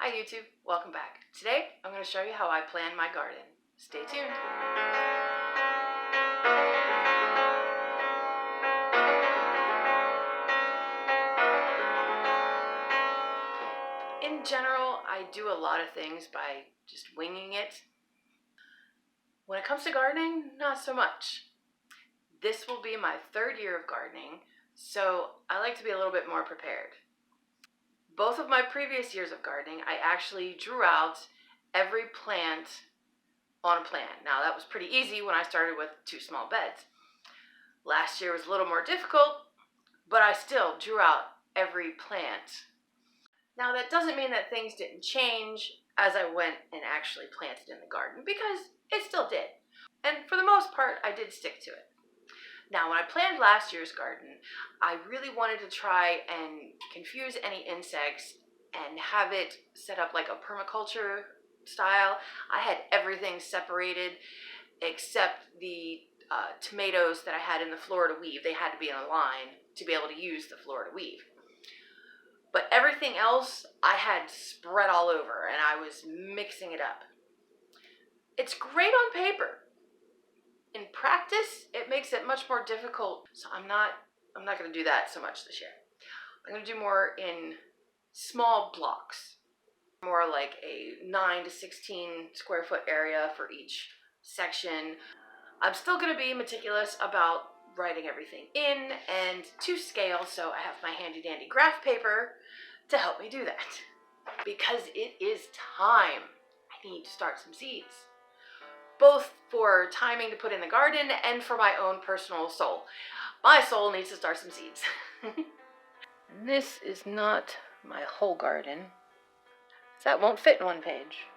Hi YouTube, welcome back. Today I'm going to show you how I plan my garden. Stay tuned. In general, I do a lot of things by just winging it. When it comes to gardening, not so much. This will be my third year of gardening, so I like to be a little bit more prepared. Both of my previous years of gardening, I actually drew out every plant on a plan. Now that was pretty easy when I started with 2 small beds. Last year was a little more difficult, but I still drew out every plant. Now that doesn't mean that things didn't change as I went and actually planted in the garden, because it still did. And for the most part, I did stick to it. Now, when I planned last year's garden, I really wanted to try and confuse any insects and have it set up like a permaculture style. I had everything separated except the tomatoes that I had in the Florida weave. They had to be in a line to be able to use the Florida weave. But everything else I had spread all over and I was mixing it up. It's great on paper. In practice, it makes it much more difficult. So I'm not going to do that so much this year. I'm going to do more in small blocks. More like a 9 to 16 square foot area for each section. I'm still going to be meticulous about writing everything in and to scale, so I have my handy dandy graph paper to help me do that. Because it is time. I need to start some seeds. Both for timing to put in the garden and for my own personal soul. My soul needs to start some seeds. This is not my whole garden. That won't fit in one page.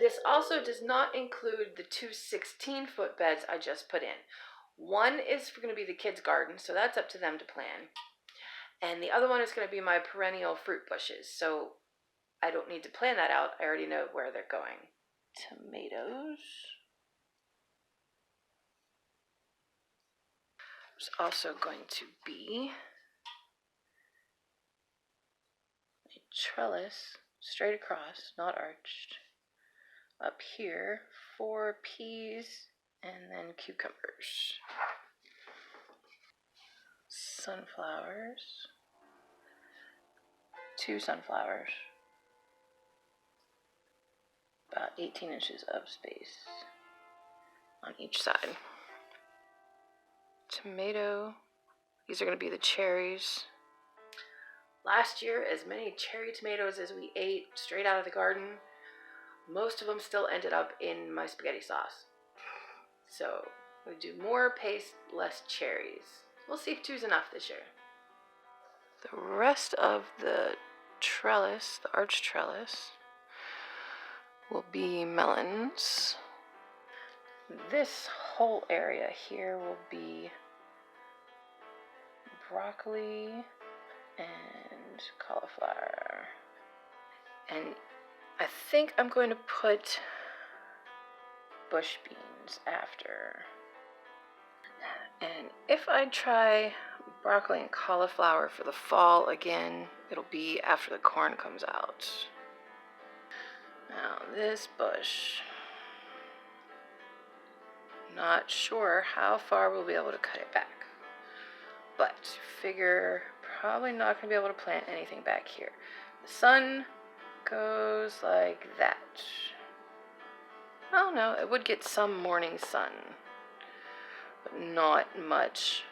This also does not include the 2 16-foot beds I just put in. One is going to be the kids' garden, so that's up to them to plan. And the other one is going to be my perennial fruit bushes, so I don't need to plan that out. I already know where they're going. Tomatoes. There's also going to be a trellis straight across, not arched. Up here, 4 peas and then cucumbers. Sunflowers. 2 sunflowers. About 18 inches of space on each side. Tomato. These are going to be the cherries. Last year, as many cherry tomatoes as we ate straight out of the garden, most of them still ended up in my spaghetti sauce. So we do more paste, less cherries. We'll see if 2's enough this year. The rest of the trellis, the arch trellis, will be melons. This whole area here will be broccoli and cauliflower. And I think I'm going to put bush beans after. And if I try broccoli and cauliflower for the fall again, it'll be after the corn comes out. Now this bush, not sure how far we'll be able to cut it back, but figure probably not going to be able to plant anything back here. The sun goes like that. Oh no, it would get some morning sun, but not much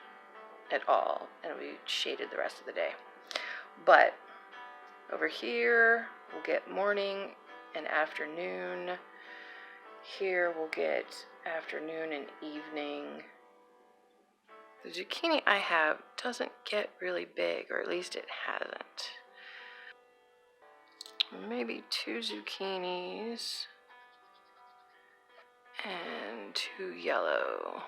at all, and it'll be shaded the rest of the day. But over here we'll get morning and afternoon. Here we'll get afternoon and evening. The zucchini I have doesn't get really big, or at least it hasn't. Maybe 2 zucchinis and 2 yellow.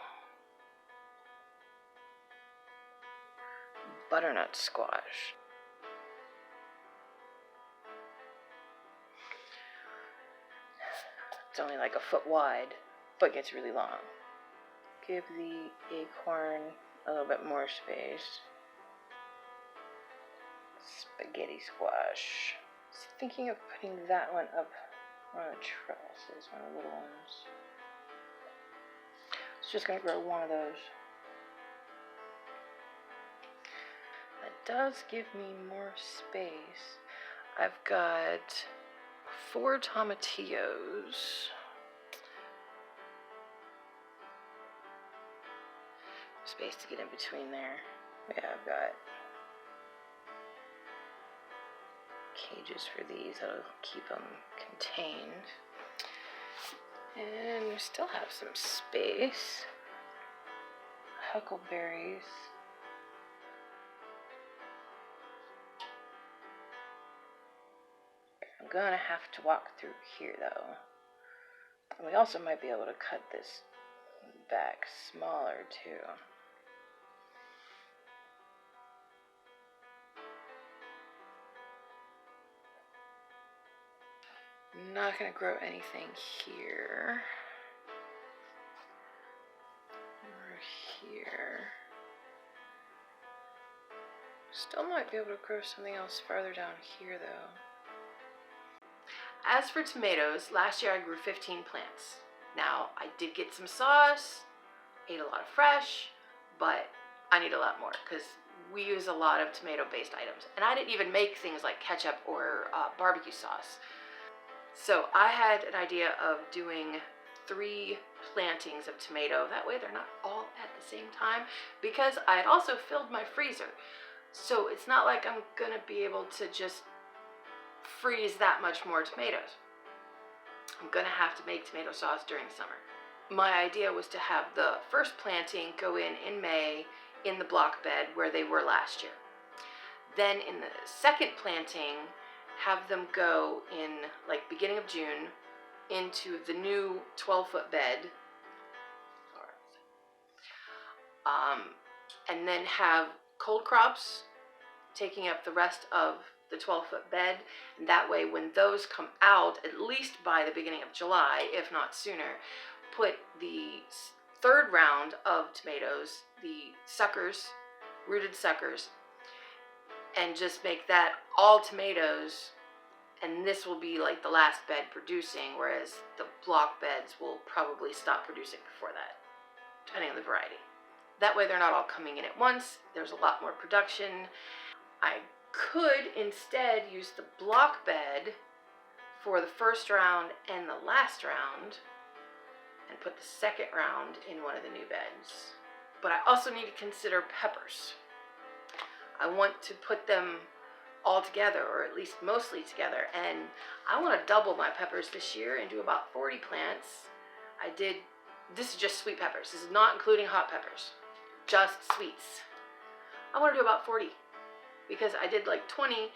Butternut squash. It's only like a foot wide, but gets really long. Give the acorn a little bit more space. Spaghetti squash. I was thinking of putting that one up one of the trellises, one of the little ones. It's just going to grow one of those. That does give me more space. I've got 4 tomatillos. Space to get in between there. Yeah, I've got cages for these that'll keep them contained. And we still have some space. Huckleberries. I'm gonna have to walk through here though. And we also might be able to cut this back smaller too. I'm not gonna grow anything here. Or here. Still might be able to grow something else farther down here though. As for tomatoes, last year I grew 15 plants. Now, I did get some sauce, ate a lot of fresh, but I need a lot more because we use a lot of tomato-based items. And I didn't even make things like ketchup or barbecue sauce. So I had an idea of doing 3 plantings of tomato. That way they're not all at the same time, because I had also filled my freezer. So it's not like I'm gonna be able to just freeze that much more tomatoes. I'm gonna have to make tomato sauce during summer. My idea was to have the first planting go in May in the block bed where they were last year. Then in the second planting, have them go in like beginning of June into the new 12-foot bed. And then have cold crops taking up the rest of the 12-foot bed, and that way when those come out, at least by the beginning of July, if not sooner, put the third round of tomatoes, the suckers, rooted suckers, and just make that all tomatoes, and this will be like the last bed producing, whereas the block beds will probably stop producing before that, depending on the variety. That way they're not all coming in at once, there's a lot more production. I could instead use the block bed for the first round and the last round, and put the second round in one of the new beds. But I also need to consider peppers. I want to put them all together, or at least mostly together, and I want to double my peppers this year and do about 40 plants. This is just sweet peppers. This is not including hot peppers, just sweets. I want to do about 40. Because I did like 20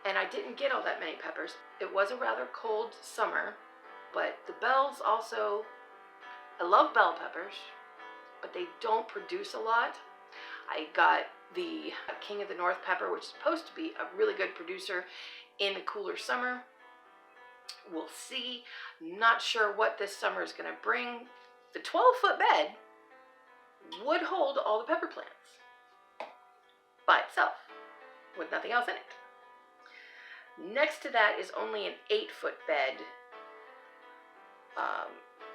and I didn't get all that many peppers. It was a rather cold summer, but the bells also, I love bell peppers, but they don't produce a lot. I got the King of the North pepper, which is supposed to be a really good producer in a cooler summer. We'll see. Not sure what this summer is going to bring. The 12-foot bed would hold all the pepper plants by itself with nothing else in it. Next to that is only an 8-foot bed,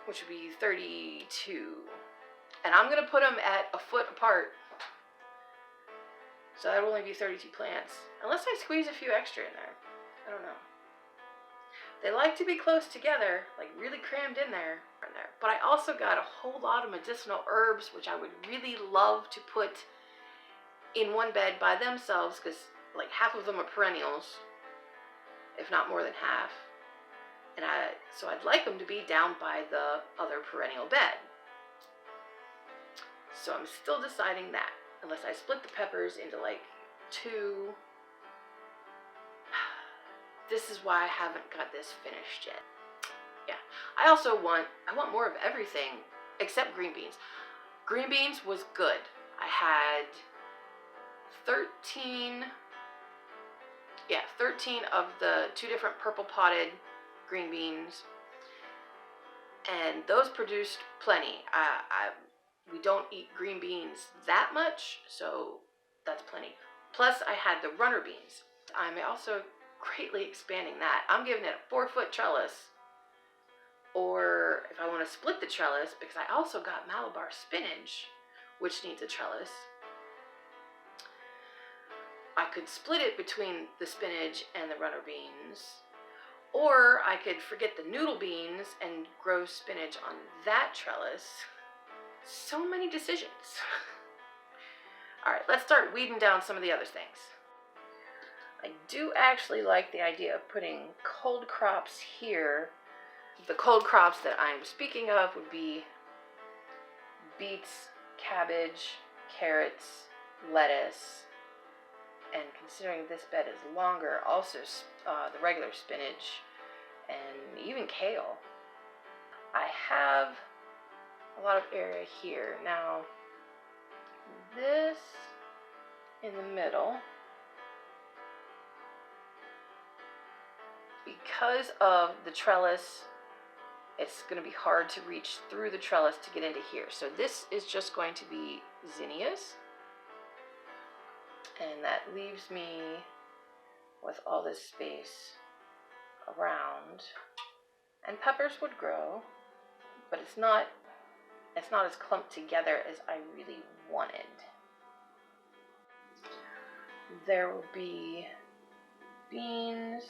which would be 32. And I'm going to put them at a foot apart. So that would only be 32 plants. Unless I squeeze a few extra in there. I don't know. They like to be close together, like really crammed in there. But I also got a whole lot of medicinal herbs, which I would really love to put in one bed by themselves, because like half of them are perennials, if not more than half. And so I'd like them to be down by the other perennial bed. So I'm still deciding that, unless I split the peppers into like 2. This is why I haven't got this finished yet. Yeah, I want more of everything except green beans. Green beans was good. I had 13 of the 2 different purple potted green beans, and those produced plenty. We don't eat green beans that much, so that's plenty. Plus I had the runner beans. I'm also greatly expanding that. I'm giving it a 4-foot trellis, or if I want to split the trellis, because I also got Malabar spinach, which needs a trellis, I could split it between the spinach and the runner beans, or I could forget the noodle beans and grow spinach on that trellis. So many decisions. All right, let's start weeding down some of the other things. I do actually like the idea of putting cold crops here. The cold crops that I'm speaking of would be beets, cabbage, carrots, lettuce, and considering this bed is longer, also the regular spinach and even kale. I have a lot of area here. Now, this in the middle, because of the trellis, it's going to be hard to reach through the trellis to get into here. So this is just going to be zinnias. And that leaves me with all this space around. And peppers would grow, but it's not as clumped together as I really wanted. There will be beans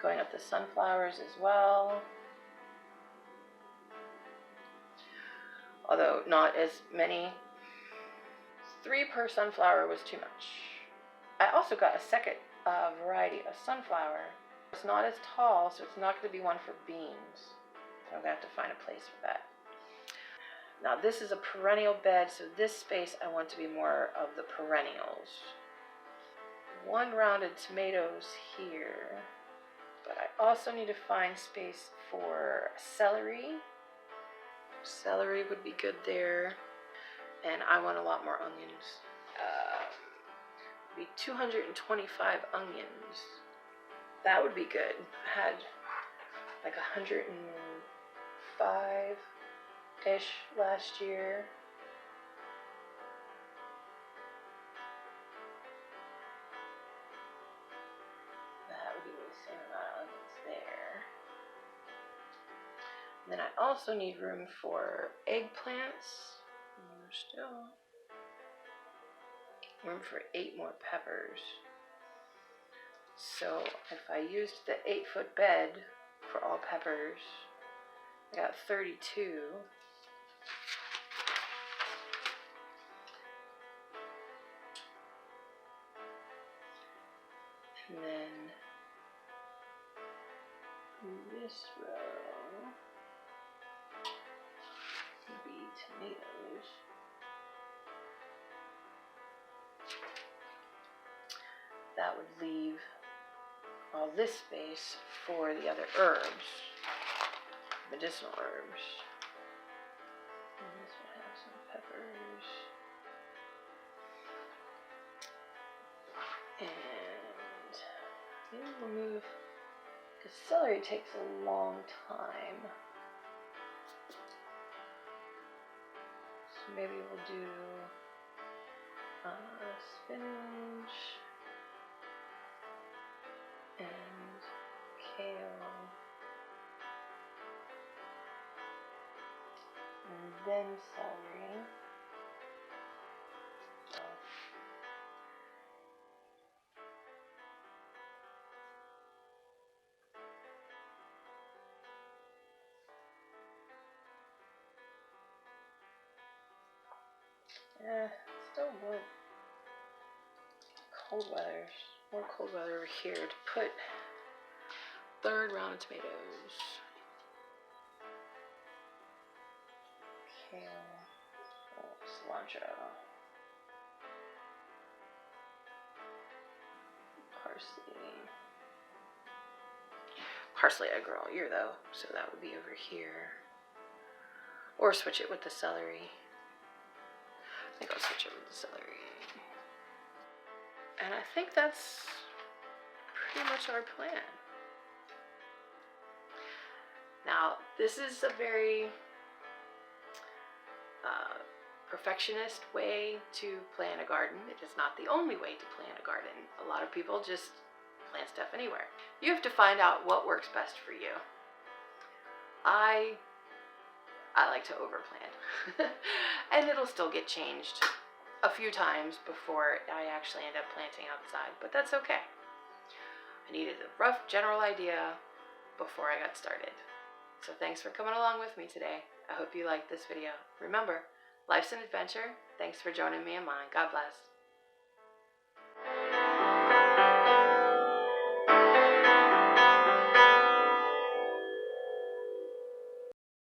going up the sunflowers as well, although not as many. 3 per sunflower was too much. I also got a second variety of sunflower. It's not as tall, so it's not going to be one for beans. So I'm going to have to find a place for that. Now this is a perennial bed, so this space I want to be more of the perennials. 1 rounded tomatoes here, but I also need to find space for celery. Celery would be good there, and I want a lot more onions. Be 225 onions. That would be good. I had like 105-ish last year. That would be the same amount of onions there. And then I also need room for eggplants. Still room for 8 more peppers. So if I used the 8-foot bed for all peppers, I got 32. And then this row would be tomatoes. That would leave all this space for the other herbs, medicinal herbs. And this will have some peppers. And maybe we'll move, because celery takes a long time. maybe we'll do spinach and kale, and then celery. Still want cold weather, more cold weather over here to put third round of tomatoes. Kale, cilantro, parsley. Parsley I grow all year though, so that would be over here. Or switch it with the celery. I think I'll switch it with the celery. And I think that's pretty much our plan. Now, this is a very perfectionist way to plan a garden. It is not the only way to plan a garden. A lot of people just plant stuff anywhere. You have to find out what works best for you. I like to overplan. And it'll still get changed a few times before I actually end up planting outside, but that's okay. I needed a rough general idea before I got started. So thanks for coming along with me today. I hope you liked this video. Remember, life's an adventure. Thanks for joining me in mine. God bless.